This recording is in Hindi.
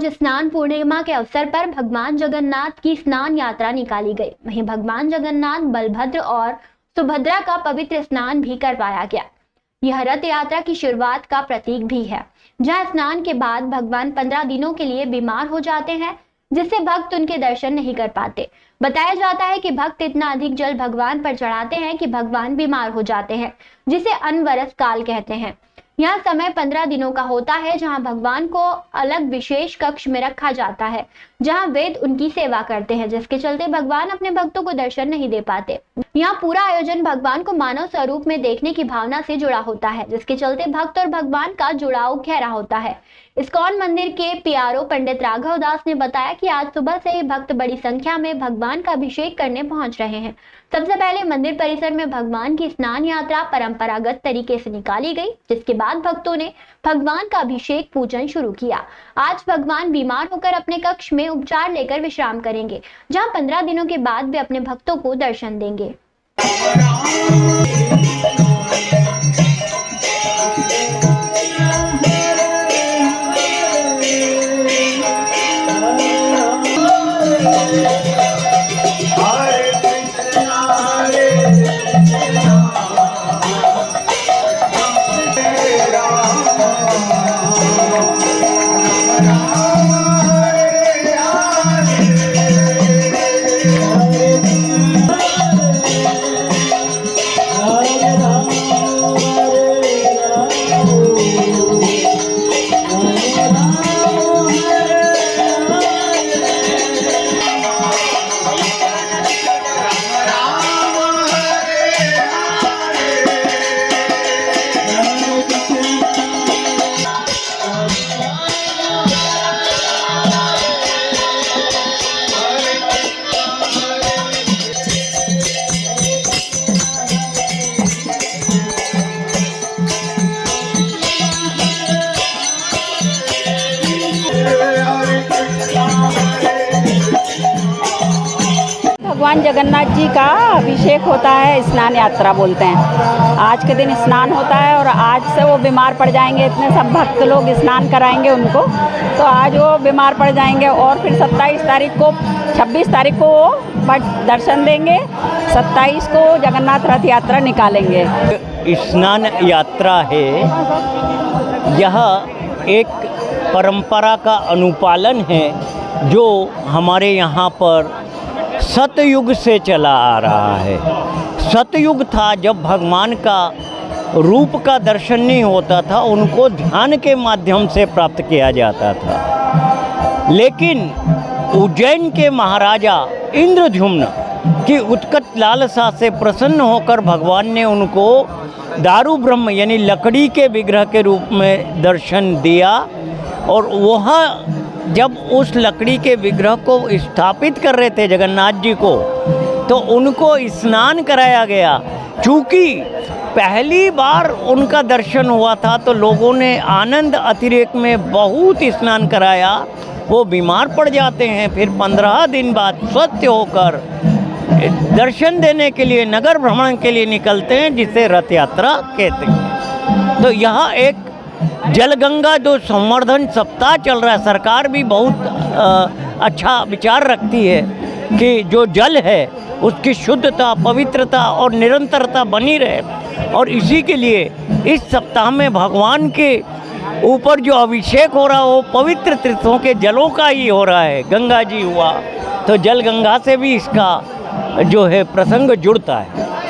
आज स्नान पूर्णिमा के अवसर पर भगवान जगन्नाथ की स्नान यात्रा निकाली गई। वहीं भगवान जगन्नाथ, बलभद्र और सुभद्रा का पवित्र स्नान भी करवाया गया। यह रथ यात्रा की शुरुआत का प्रतीक भी है, जहां स्नान के बाद भगवान 15 दिनों के लिए बीमार हो जाते हैं, जिससे भक्त उनके दर्शन नहीं कर पाते। बताया जाता है कि भक्त इतना अधिक जल भगवान पर चढ़ाते हैं कि भगवान बीमार हो जाते हैं, जिसे अनवरस काल कहते हैं। यह समय 15 दिनों का होता है, जहां भगवान को अलग विशेष कक्ष में रखा जाता है, जहां वेद उनकी सेवा करते हैं, जिसके चलते भगवान अपने भक्तों को दर्शन नहीं दे पाते। यहाँ पूरा आयोजन भगवान को मानव स्वरूप में देखने की भावना से जुड़ा होता है, जिसके चलते भक्त और भगवान का जुड़ाव गहरा होता है। इस्कॉन मंदिर के पीआरओ पंडित राघव दास ने बताया कि आज सुबह से ही भक्त बड़ी संख्या में भगवान का अभिषेक करने पहुंच रहे हैं। सबसे पहले मंदिर परिसर में भगवान की स्नान यात्रा परंपरागत तरीके से निकाली गई, जिसके बाद भक्तों ने भगवान का अभिषेक पूजन शुरू किया। आज भगवान बीमार होकर अपने कक्ष में उपचार लेकर विश्राम करेंगे, जहां 15 दिनों के बाद वे अपने भक्तों को दर्शन देंगे। भगवान जगन्नाथ जी का अभिषेक होता है, स्नान यात्रा बोलते हैं। आज के दिन स्नान होता है और आज से वो बीमार पड़ जाएंगे। इतने सब भक्त लोग स्नान कराएंगे उनको, तो आज वो बीमार पड़ जाएंगे और फिर 26 तारीख को वो दर्शन देंगे। 27 को जगन्नाथ रथ यात्रा निकालेंगे। स्नान यात्रा है, यह एक परंपरा का अनुपालन है जो हमारे यहाँ पर सतयुग से चला आ रहा है। सतयुग था जब भगवान का रूप का दर्शन नहीं होता था, उनको ध्यान के माध्यम से प्राप्त किया जाता था। लेकिन उज्जैन के महाराजा इंद्रद्युम्न की उत्कट लालसा से प्रसन्न होकर भगवान ने उनको दारु ब्रह्म यानी लकड़ी के विग्रह के रूप में दर्शन दिया। और वह जब उस लकड़ी के विग्रह को स्थापित कर रहे थे जगन्नाथ जी को, तो उनको स्नान कराया गया। चूँकि पहली बार उनका दर्शन हुआ था तो लोगों ने आनंद अतिरेक में बहुत स्नान कराया। वो बीमार पड़ जाते हैं, फिर 15 दिन बाद स्वस्थ होकर दर्शन देने के लिए नगर भ्रमण के लिए निकलते हैं, जिसे रथ यात्रा कहते हैं। तो यहाँ एक जलगंगा जो संवर्धन सप्ताह चल रहा है, सरकार भी बहुत अच्छा विचार रखती है कि जो जल है उसकी शुद्धता, पवित्रता और निरंतरता बनी रहे। और इसी के लिए इस सप्ताह में भगवान के ऊपर जो अभिषेक हो रहा है वो पवित्र तीर्थों के जलों का ही हो रहा है। गंगा जी हुआ तो जल गंगा से भी इसका जो है प्रसंग जुड़ता है।